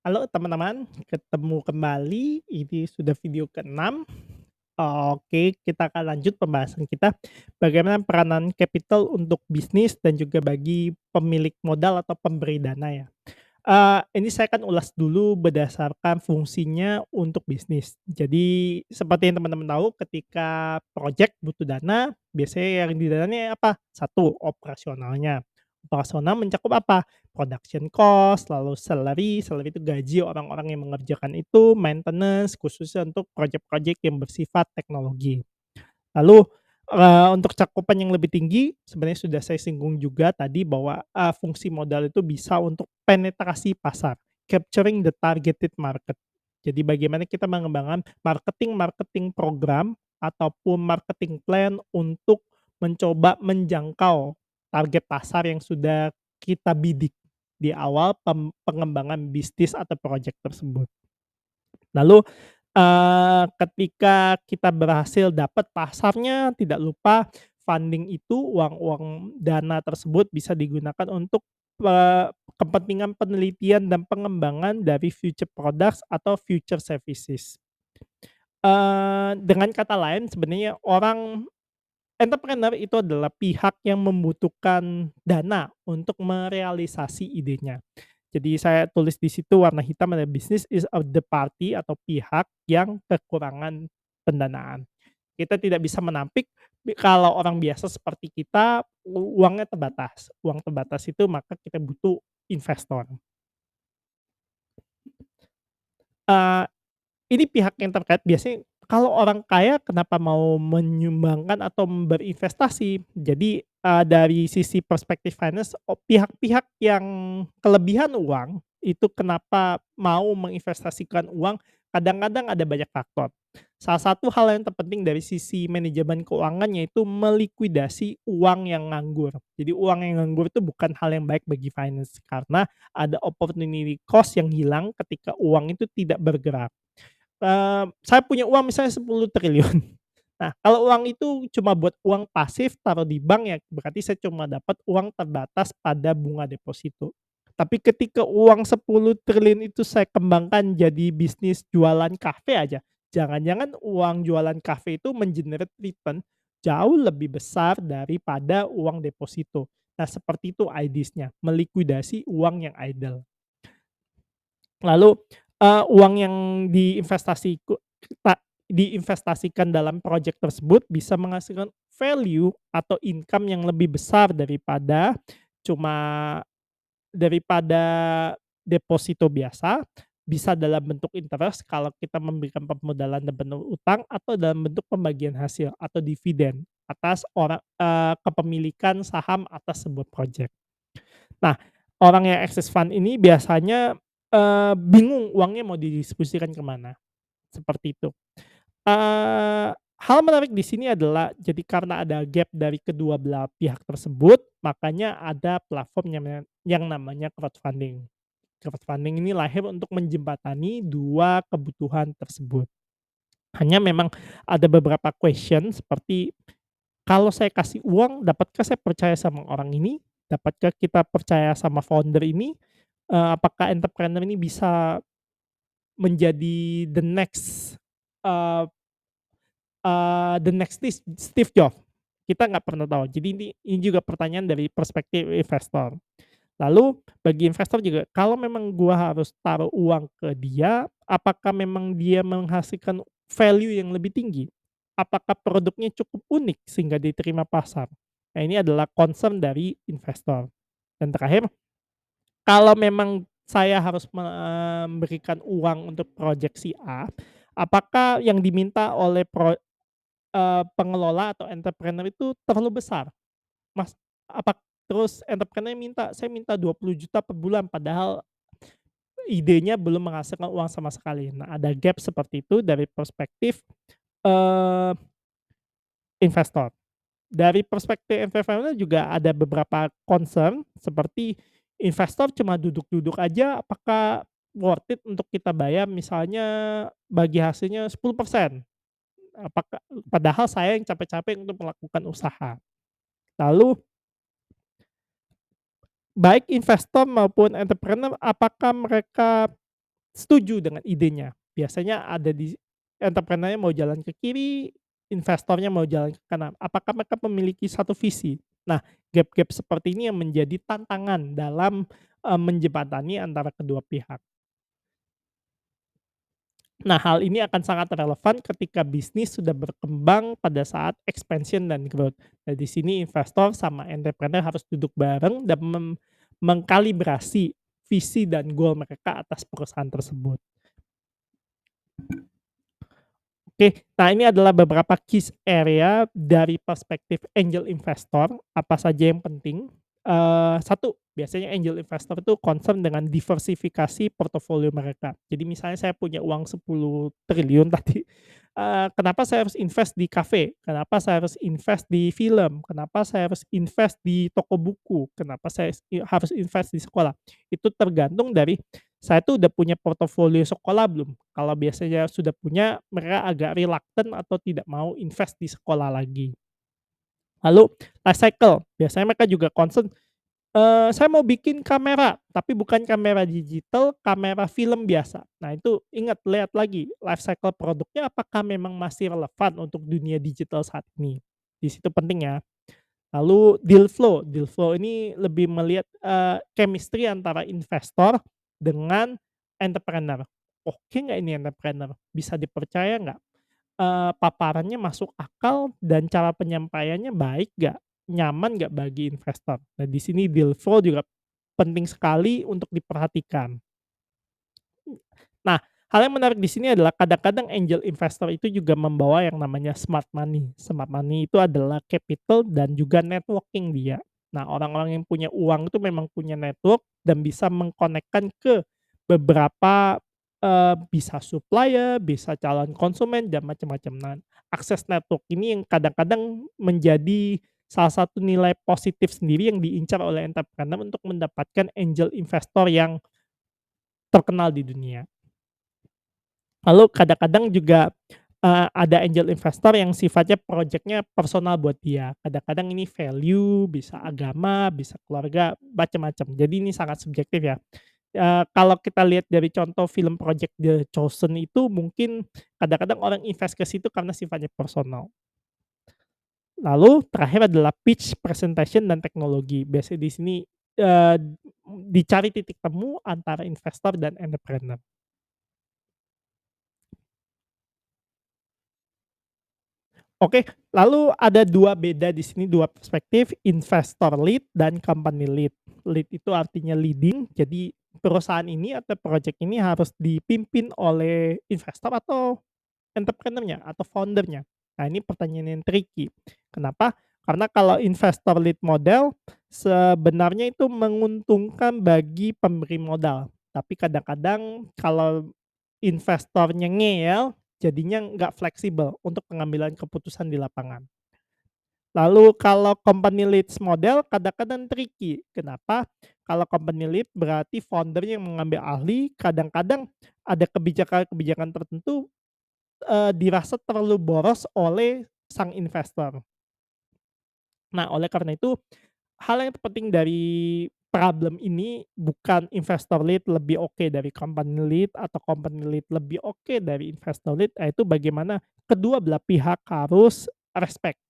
Halo teman-teman, ketemu kembali, ini sudah video ke-6. Oke, kita akan lanjut pembahasan kita, bagaimana peranan capital untuk bisnis dan juga bagi pemilik modal atau pemberi dana ya. Ini saya akan ulas dulu berdasarkan fungsinya untuk bisnis. Jadi seperti yang teman-teman tahu ketika project butuh dana, biasanya yang didananya apa? Satu, operasionalnya. Operasional mencakup apa? Production cost, lalu salary, salary itu gaji orang-orang yang mengerjakan itu, maintenance, khususnya untuk project-project yang bersifat teknologi. Lalu, untuk cakupan yang lebih tinggi, sebenarnya sudah saya singgung juga tadi bahwa, fungsi modal itu bisa untuk penetrasi pasar, capturing the targeted market. Jadi bagaimana kita mengembangkan marketing-marketing program ataupun marketing plan untuk mencoba menjangkau target pasar yang sudah kita bidik di awal pengembangan bisnis atau project tersebut. Lalu, ketika kita berhasil dapat pasarnya, tidak lupa funding itu, uang-uang dana tersebut bisa digunakan untuk, kepentingan penelitian dan pengembangan dari future products atau future services. Dengan kata lain sebenarnya entrepreneur itu adalah pihak yang membutuhkan dana untuk merealisasi idenya. Jadi saya tulis di situ warna hitam ada business is of the party atau pihak yang kekurangan pendanaan. Kita tidak bisa menampik kalau orang biasa seperti kita uangnya terbatas. Uang terbatas itu maka kita butuh investor. Eee Ini pihak yang terkait biasanya kalau orang kaya kenapa mau menyumbangkan atau berinvestasi. Jadi, dari sisi perspektif finance, pihak-pihak yang kelebihan uang, itu kenapa mau menginvestasikan uang, kadang-kadang ada banyak faktor. Salah satu hal yang terpenting dari sisi manajemen keuangan yaitu melikuidasi uang yang nganggur. Jadi uang yang nganggur itu bukan hal yang baik bagi finance, karena ada opportunity cost yang hilang ketika uang itu tidak bergerak. Saya punya uang misalnya 10 triliun. Nah, kalau uang itu cuma buat uang pasif taruh di bank ya berarti saya cuma dapat uang terbatas pada bunga deposito. Tapi ketika uang 10 triliun itu saya kembangkan jadi bisnis jualan kafe aja, jangan-jangan uang jualan kafe itu return jauh lebih besar daripada uang deposito. Nah, seperti itu ideas-nya, melikuidasi uang yang idle. Lalu, uang yang diinvestasikan dalam project tersebut bisa menghasilkan value atau income yang lebih besar cuma daripada deposito biasa, bisa dalam bentuk interest kalau kita memberikan permodalan dan penuh utang atau dalam bentuk pembagian hasil atau dividen atas kepemilikan saham atas sebuah project. Nah, orang yang access fund ini biasanya, bingung uangnya mau didistribusikan ke mana, seperti itu. Hal menarik di sini adalah jadi karena ada gap dari kedua belah pihak tersebut, makanya ada platform yang namanya crowdfunding. Crowdfunding ini lahir untuk menjembatani 2 kebutuhan tersebut. Hanya memang ada beberapa question seperti, kalau saya kasih uang, dapatkah saya percaya sama orang ini? Dapatkah kita percaya sama founder ini? Apakah entrepreneur ini bisa menjadi eee the next Steve Jobs? Kita nggak pernah tahu. Jadi ini juga pertanyaan dari perspektif investor. Lalu bagi investor juga, kalau memang gua harus taruh uang ke dia, apakah memang dia menghasilkan value yang lebih tinggi? Apakah produknya cukup unik sehingga diterima pasar? Nah, ini adalah concern dari investor. Dan terakhir, kalau memang saya harus memberikan uang untuk project si A, apakah yang diminta oleh pengelola atau entrepreneur itu terlalu besar? Mas, terus entrepreneur minta, "Saya minta 20 juta per bulan," padahal idenya belum menghasilkan uang sama sekali. Nah, ada gap seperti itu dari perspektif, eee, investor. Dari perspektif entrepreneur juga ada beberapa concern seperti investor cuma duduk-duduk aja, apakah worth it untuk kita bayar misalnya bagi hasilnya 10%? Apakah padahal saya yang capek-capek untuk melakukan usaha. Lalu baik investor maupun entrepreneur, apakah mereka setuju dengan idenya. Biasanya ada di entrepreneur-nya mau jalan ke kiri, investornya mau jalan ke kanan. Apakah mereka memiliki satu visi? Nah, gap-gap seperti ini yang menjadi tantangan dalam, menjembatani antara kedua pihak. Nah, hal ini akan sangat relevan ketika bisnis sudah berkembang pada saat expansion dan growth. Nah, di sini investor sama entrepreneur harus duduk bareng dan mengkalibrasi visi dan goal mereka atas perusahaan tersebut. Oke, nah ini adalah beberapa key area dari perspektif angel investor, apa saja yang penting. 1, biasanya angel investor itu concern dengan diversifikasi portofolio mereka. Jadi misalnya saya punya uang 10 triliun tadi, kenapa saya harus invest di kafe? Kenapa saya harus invest di film? Kenapa saya harus invest di toko buku? Kenapa saya harus invest di sekolah? Itu tergantung dari saya tuh udah punya portofolio sekolah belum? Kalau biasanya sudah punya, mereka agak reluctant atau tidak mau invest di sekolah lagi. Lalu life cycle, biasanya mereka juga concern, "Saya mau bikin kamera, tapi bukan kamera digital, kamera film biasa." Nah itu ingat, lihat lagi life cycle produknya apakah memang masih relevan untuk dunia digital saat ini. Di situ penting ya. Lalu deal flow ini lebih melihat, chemistry antara investor dengan entrepreneur. Oke nggak ini entrepreneur? Bisa dipercaya nggak? Paparannya masuk akal dan cara penyampaiannya baik nggak? Nyaman nggak bagi investor? Nah, di sini deal flow juga penting sekali untuk diperhatikan. Nah, hal yang menarik di sini adalah kadang-kadang angel investor itu juga membawa yang namanya smart money. Smart money itu adalah capital dan juga networking dia. Nah, orang-orang yang punya uang itu memang punya network dan bisa mengkonekkan ke beberapa, bisa supplier, bisa calon konsumen dan macam-macam. Nah, akses network ini yang kadang-kadang menjadi salah satu nilai positif sendiri yang diincar oleh entrepreneur untuk mendapatkan angel investor yang terkenal di dunia. Lalu kadang-kadang juga, ada angel investor yang sifatnya projeknya personal buat dia. Kadang-kadang ini value, bisa agama, bisa keluarga, macam-macam. Jadi ini sangat subjektif ya. Kalau kita lihat dari contoh film project The Chosen itu mungkin kadang-kadang orang invest ke situ karena sifatnya personal. Lalu terakhir adalah pitch, presentation, dan teknologi. Biasanya di sini, eee, dicari titik temu antara investor dan entrepreneur. Oke, lalu ada 2 beda di sini, 2 perspektif, investor lead dan company lead. Lead itu artinya leading, jadi perusahaan ini atau project ini harus dipimpin oleh investor atau entrepreneur-nya atau founder-nya. Nah, ini pertanyaan yang tricky. Kenapa? Karena kalau investor lead model, sebenarnya itu menguntungkan bagi pemberi modal. Tapi kadang-kadang kalau investornya ngeyel, jadinya nggak fleksibel untuk pengambilan keputusan di lapangan. Lalu kalau company leads model kadang-kadang tricky. Kenapa? Kalau company lead berarti founder-nya yang mengambil alih, kadang-kadang ada kebijakan-kebijakan tertentu, dirasa terlalu boros oleh sang investor. Nah, oleh karena itu, hal yang terpenting dari problem ini bukan investor lead lebih oke dari company lead atau company lead lebih oke dari investor lead, yaitu bagaimana kedua belah pihak harus respect.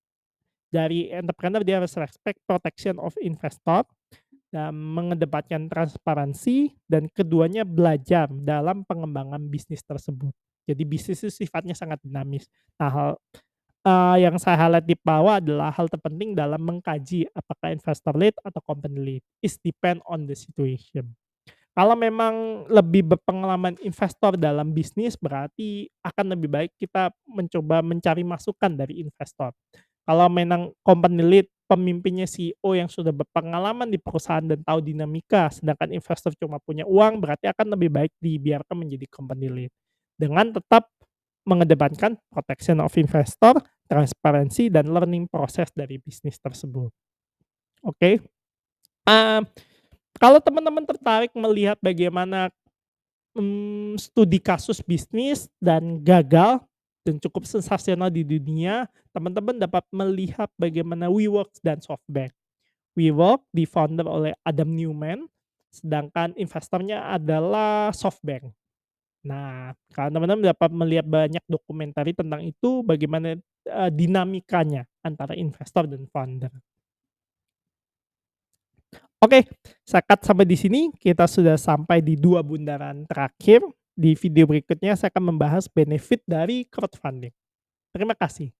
Dari entrepreneur dia harus respect protection of investor dan mengedepankan transparansi dan keduanya belajar dalam pengembangan bisnis tersebut. Jadi bisnis itu sifatnya sangat dinamis. Nah, yang saya highlight di bawah adalah hal terpenting dalam mengkaji apakah investor lead atau company lead, is depend on the situation. Kalau memang lebih berpengalaman investor dalam bisnis, berarti akan lebih baik kita mencoba mencari masukan dari investor. Kalau memang company lead, pemimpinnya CEO yang sudah berpengalaman di perusahaan dan tahu dinamika, sedangkan investor cuma punya uang, berarti akan lebih baik dibiarkan menjadi company lead. Dengan tetap mengedepankan protection of investor, transparansi, dan learning proses dari bisnis tersebut. Oke, eee, kalau teman-teman tertarik melihat bagaimana, studi kasus bisnis dan gagal dan cukup sensasional di dunia, teman-teman dapat melihat bagaimana WeWork dan SoftBank. WeWork di-founder oleh Adam Neumann, sedangkan investornya adalah SoftBank. Nah, kalau teman-teman dapat melihat banyak dokumentari tentang itu, bagaimana, dinamikanya antara investor dan founder. Oke, saya cut sampai di sini, kita sudah sampai di 2 bundaran terakhir. Di video berikutnya saya akan membahas benefit dari crowdfunding. Terima kasih.